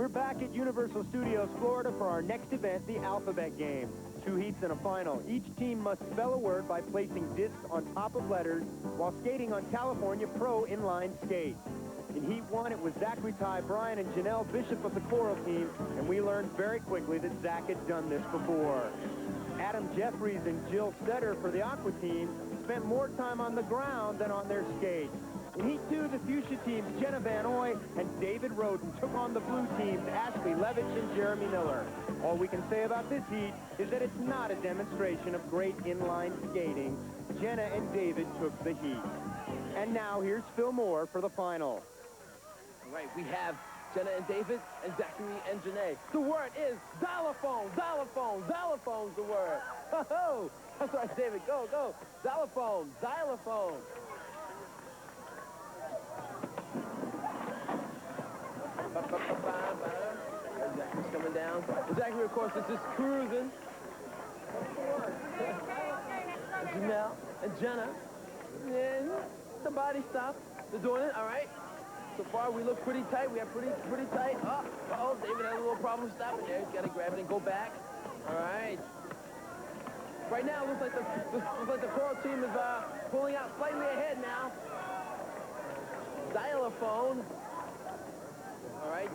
We're back at Universal Studios, Florida for our next event, the Alphabet Game. 2 heats and a final. Each team must spell a word by placing discs on top of letters while skating on California Pro inline skates. In Heat 1, it was Zachery, Bryan, and Janel Bishop of the Coral team, and we learned very quickly that Zach had done this before. Adam Jeffries and Jill Stetter for the Aqua team spent more time on the ground than on their skates. In Heat 2, the Fuchsia teams Jenna Van Oy and David Roden took on the blue teams Ashlee, Levitch, and Jeremy Miller. All we can say about this heat is that it's not a demonstration of great inline skating. Jenna and David took the heat. And now here's Phil Moore for the final. All right, we have Jenna and David and Zachery and Janel. The word is xylophone, xylophone, xylophone's the word. Oh, that's right, David, go, go. Xylophone, xylophone. Zachery's coming down. Zachery, of course, is just cruising. Janel and Jenna. And the body stop. They're doing it, all right. So far, we look pretty tight. We have pretty tight. Oh, David has a little problem stopping there. He's got to grab it and go back. All right. Right now, it looks like the Coral team is pulling out slightly ahead now. Xylophone. All right.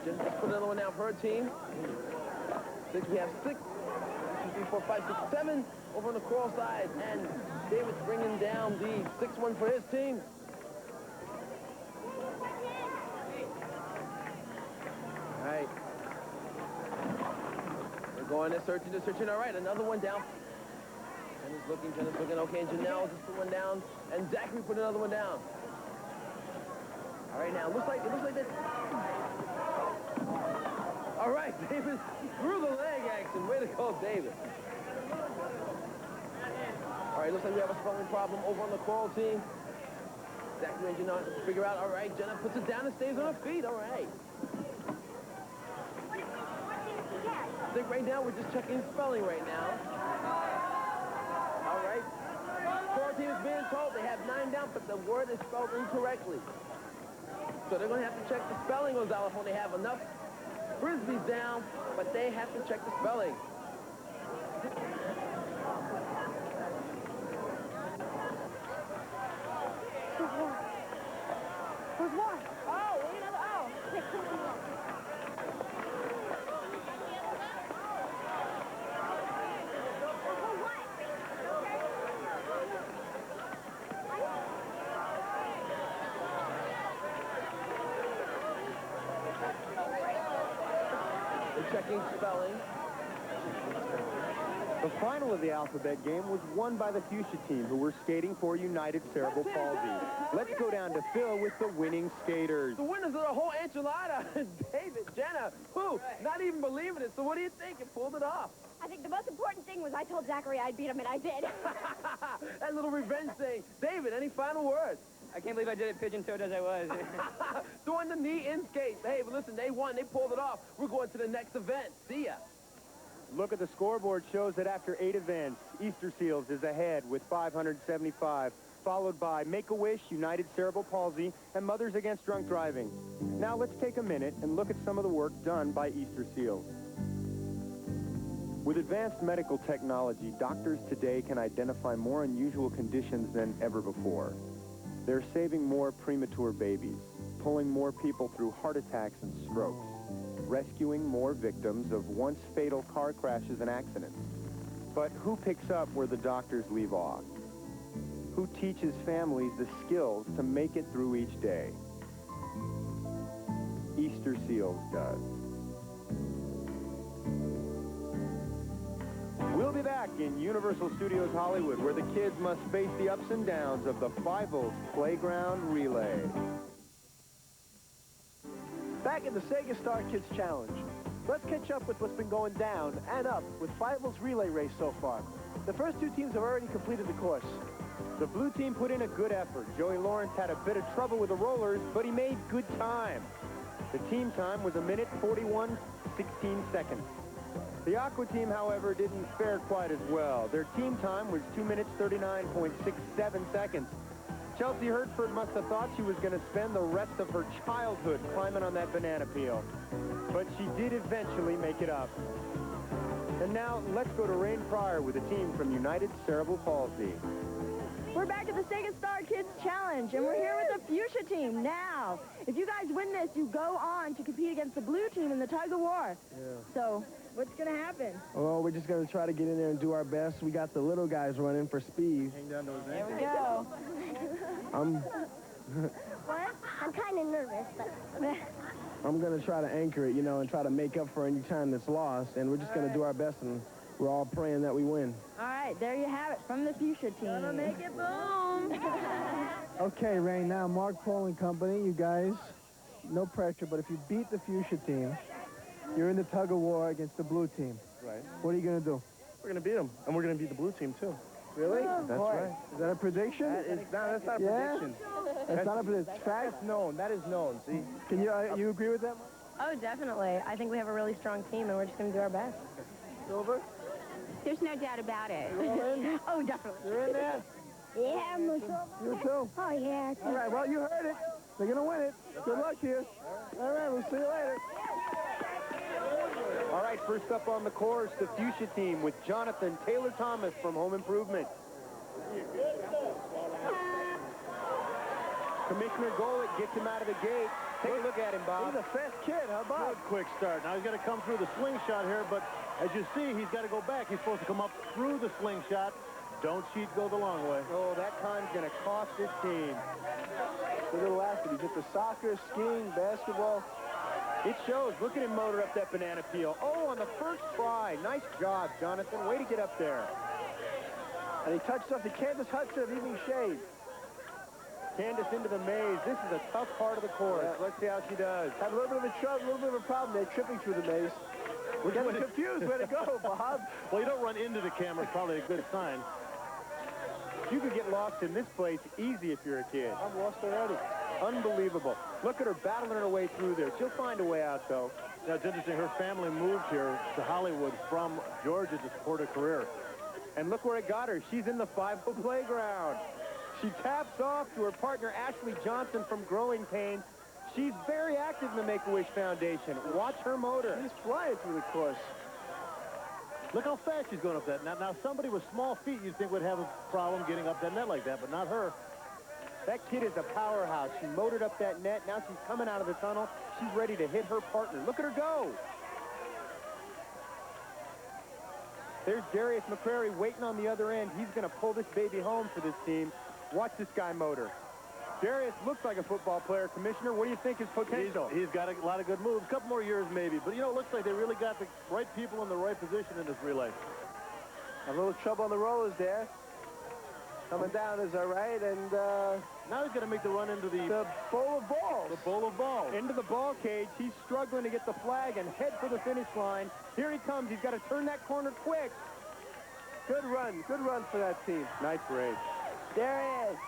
Just put another one down for her team. We have 6, 1, 2, 3, 4, 5, 6, 7 over on the Coral side. And David's bringing down the 6th one for his team. All right. They're going, they're searching. All right, another one down. Jenna's looking, okay, and Janel just put one down, and Zachery put another one down. All right, now, it looks like that. All right, David through the leg action. Way to go, David. All right, looks like we have a spelling problem over on the Coral team. Zachery and Janel have to figure out. All right, Jenna puts it down and stays on her feet. All right. I think right now we're just checking spelling right now. All right. Coral team is being told they have 9 down, but the word is spelled incorrectly. So they're going to have to check the spelling on xylophone. They have enough frisbees down, but they have to check the spelling. Who's what? Oh, look at another. Oh. Checking spelling. The final of the alphabet game was won by the Fuchsia team, who were skating for United Cerebral Palsy. Let's go down to Phil with the winning skaters. The winners of the whole enchilada, David, Jenna, who, not even believing it. So what do you think? It pulled it off. I think the most important thing was I told Zachery I'd beat him, and I did. That little revenge thing. David, any final words? I can't believe I did it pigeon-toed as I was. Doing the knee in skates. Hey, but listen, they won. They pulled it off. We're going to the next event. See ya. Look at the scoreboard shows that after 8 events, Easter Seals is ahead with 575, followed by Make-A-Wish, United Cerebral Palsy, and Mothers Against Drunk Driving. Now let's take a minute and look at some of the work done by Easter Seals. With advanced medical technology, doctors today can identify more unusual conditions than ever before. They're saving more premature babies, pulling more people through heart attacks and strokes, rescuing more victims of once fatal car crashes and accidents. But who picks up where the doctors leave off? Who teaches families the skills to make it through each day? Easter Seals does. We'll be back in Universal Studios Hollywood, where the kids must face the ups and downs of the Fievel's Playground Relay. Back in the Sega Star Kids Challenge. Let's catch up with what's been going down and up with Fievel's relay race so far. The first 2 teams have already completed the course. The blue team put in a good effort. Joey Lawrence had a bit of trouble with the rollers, but he made good time. The team time was 1:41.16. The Aqua team, however, didn't fare quite as well. Their team time was 2:39.67. Chelsea Hertford must have thought she was going to spend the rest of her childhood climbing on that banana peel. But she did eventually make it up. And now, let's go to Rain Pryor with a team from United Cerebral Palsy. We're back at the Sega Star Kids Challenge, and we're here with the Fuchsia team. Now, if you guys win this, you go on to compete against the blue team in the tug of war. Yeah. So, what's going to happen? Oh, we're just going to try to get in there and do our best. We got the little guys running for speed. Hang down to his There we go. What? I'm kind of nervous, but... I'm going to try to anchor it, you know, and try to make up for any time that's lost. And we're just going to do our best, and we're all praying that we win. All right, there you have it from the Fuchsia team. Gonna make it boom. Okay, Rain, now Mark Paul and company, you guys, no pressure, but if you beat the Fuchsia team, you're in the tug of war against the blue team. Right. What are you going to do? We're going to beat them, and we're going to beat the blue team, too. Really? That's right. Is that a prediction? That's not a prediction. That's not a prediction. It's fact? That's known. That is known, see? Can you agree with that? Oh, definitely. I think we have a really strong team, and we're just going to do our best. Sylver? There's no doubt about it. Oh, definitely. You're in there? Yeah, You too? Oh, yeah. All right, well, you heard it. They're going to win it. Good luck here. All right, we'll see you later. All right, first up on the course, the Fuchsia team with Jonathan Taylor Thomas from Home Improvement. Commissioner Golic gets him out of the gate. Take a look at him, Bob. He's a fast kid, huh, Bob? Good quick start. Now he's got to come through the slingshot here, but as you see, he's got to go back. He's supposed to come up through the slingshot. Don't cheat, go the long way. Oh, that time's going to cost this team. The little athlete. He's into soccer, skiing, basketball. It shows. Look at him motor up that banana peel. Oh, on the first try. Nice job, Jonathan. Way to get up there. And he touched off the Candace Hudson of Evening Shade. Candace into the maze. This is a tough part of the course. Yeah. Let's see how she does. Had a little bit of a problem there, tripping through the maze. We're getting confused. Way to go, Bob. Well, you don't run into the camera. Probably a good sign. You could get lost in this place easy if you're a kid. I'm lost already. Unbelievable. Look at her battling her way through there. She'll find a way out, though. Now, it's interesting. Her family moved here to Hollywood from Georgia to support her career. And look where it got her. She's in the 5-0 playground. She taps off to her partner, Ashlee Johnson from Growing Pains. She's very active in the Make-A-Wish Foundation. Watch her motor. He's flying through the course. Look how fast she's going up that. Now somebody with small feet you'd think would have a problem getting up that net like that, but not her. That kid is a powerhouse. She motored up that net. Now she's coming out of the tunnel. She's ready to hit her partner. Look at her go. There's Darius McCrary waiting on the other end. He's going to pull this baby home for this team. Watch this guy motor. Darius looks like a football player, Commissioner. What do you think his potential? He's got a lot of good moves. A couple more years maybe. But, you know, it looks like they really got the right people in the right position in this relay. A little trouble on the rollers there. Coming down is all right, and now he's going to make the run into the bowl of balls. The bowl of balls. Into the ball cage. He's struggling to get the flag and head for the finish line. Here he comes. He's got to turn that corner quick. Good run for that team. Nice race. There he is.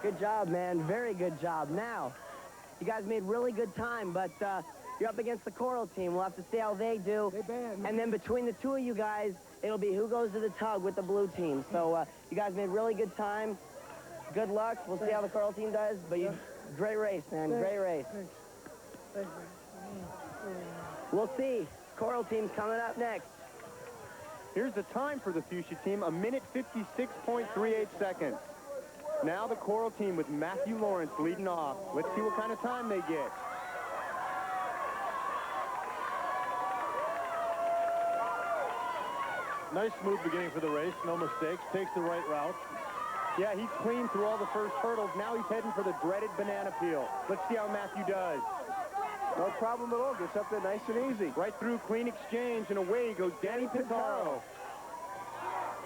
Good job, man. Very good job. Now, you guys made really good time, but you're up against the Coral team. We'll have to see how they do. And then between the two of you guys, it'll be who goes to the tug with the blue team. So you guys made really good time. Good luck. We'll see how the Coral team does. But great race, man. Great race. We'll see. Coral team's coming up next. Here's the time for the Fuchsia team, 1:56.38 seconds. Now the Coral team with Matthew Lawrence leading off. Let's see what kind of time they get. Nice smooth beginning for the race. No mistakes. Takes the right route. Yeah, he's clean through all the first hurdles. Now he's heading for the dreaded banana peel. Let's see how Matthew does. No problem at all. Gets up there nice and easy. Right through clean exchange, and away goes Danny Pintaro.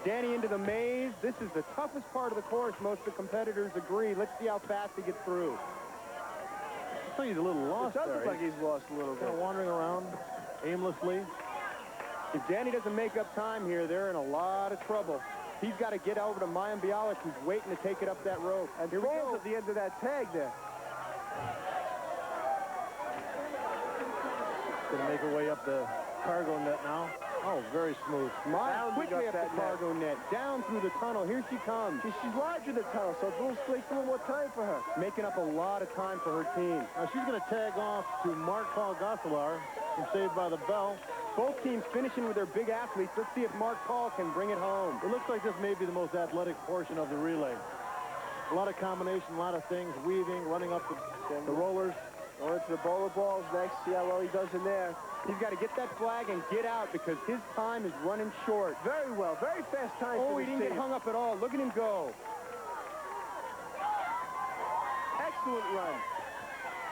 Danny into the maze. This is the toughest part of the course. Most of the competitors agree. Let's see how fast he gets through. I think he's a little lost It does there. look like he's lost a little bit. Kind of wandering around aimlessly. If Danny doesn't make up time here, they're in a lot of trouble. He's got to get over to Mayim Bialik, who's waiting to take it up that rope. And here we falls go. at the end of that tag there. Going to make her way up the cargo net now. Oh, very smooth. Smart. Quickly up the cargo net. Down through the tunnel. Here she comes. She's larger than the tunnel, so it's a little more time for her. Making up a lot of time for her team. Now she's going to tag off to Paul Gosselaar from Saved by the Bell. Both teams finishing with their big athletes. Let's see if Paul can bring it home. It looks like this may be the most athletic portion of the relay. A lot of combination, a lot of things, weaving, running up the rollers. Going to the bowler balls next. See how well he does in there. He's got to get that flag and get out because his time is running short. Very well. Very fast time. Oh, he didn't get hung up at all. Look at him go. Excellent run.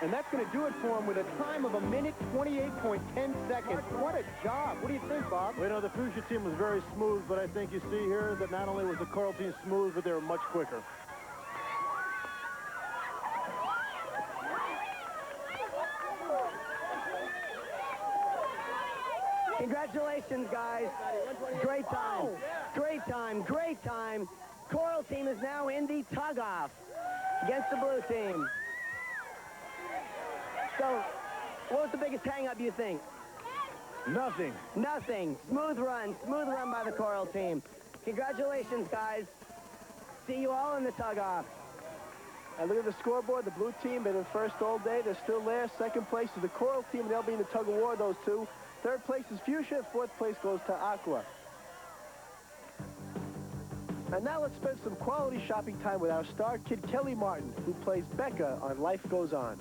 And that's going to do it for him with a time of 1:28.10 seconds. What a job. What do you think, Bob? Well, you know, the Fuchsia team was very smooth, but I think you see here that not only was the Coral team smooth, but they were much quicker. Congratulations, guys. Great time. Great time. Great time. Coral team is now in the tug-off against the blue team. So, what was the biggest hang-up, you think? Nothing. Nothing. Smooth run by the Coral team. Congratulations, guys. See you all in the tug-off. And look at the scoreboard. The blue team, they're the first all day. They're still there. Second place is the Coral team, and they'll be in the tug-of-war, those two. Third place is Fuchsia. Fourth place goes to Aqua. And now let's spend some quality shopping time with our star kid, Kellie Martin, who plays Becca on Life Goes On.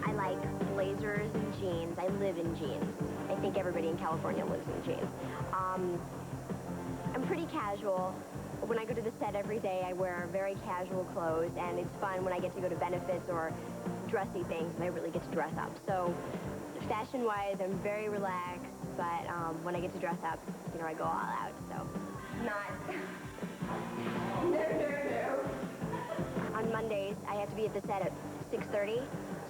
I like blazers and jeans. I live in jeans. I think everybody in California lives in jeans. I'm pretty casual. When I go to the set every day, I wear very casual clothes, and it's fun when I get to go to benefits or dressy things, and I really get to dress up. So fashion-wise, I'm very relaxed, but when I get to dress up, you know, I go all out, so. No. On Mondays, I have to be at the set at 6:30,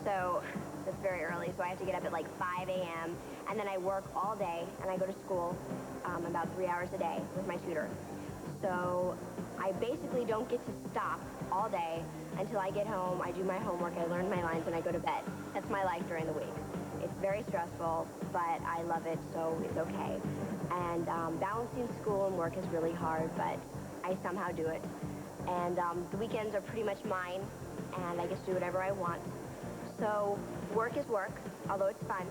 so that's very early, so I have to get up at like 5 a.m., and then I work all day, and I go to school about 3 hours a day with my tutor. So I basically don't get to stop all day until I get home, I do my homework, I learn my lines, and I go to bed. That's my life during the week. It's very stressful, but I love it, so it's okay. And balancing school and work is really hard, but I somehow do it. And the weekends are pretty much mine, and I get to do whatever I want. So work is work, although it's fun.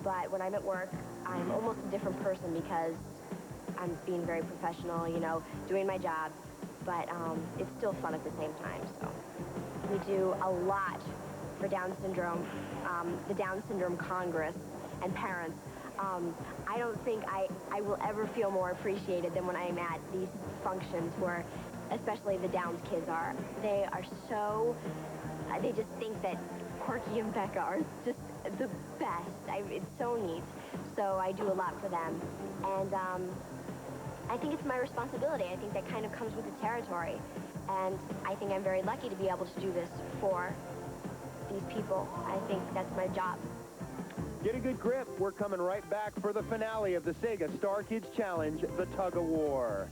But when I'm at work, I'm almost a different person because I'm being very professional, you know, doing my job. But it's still fun at the same time, so. We do a lot for Down syndrome, the Down Syndrome Congress and parents. I don't think I will ever feel more appreciated than when I'm at these functions where, especially the Downs kids are. They are so, they just think that Corky and Becca are just the best. It's so neat. So I do a lot for them. And I think it's my responsibility. I think that kind of comes with the territory. And I think I'm very lucky to be able to do this for these people. I think that's my job. Get a good grip. We're coming right back for the finale of the Sega Star Kids Challenge, the Tug of War.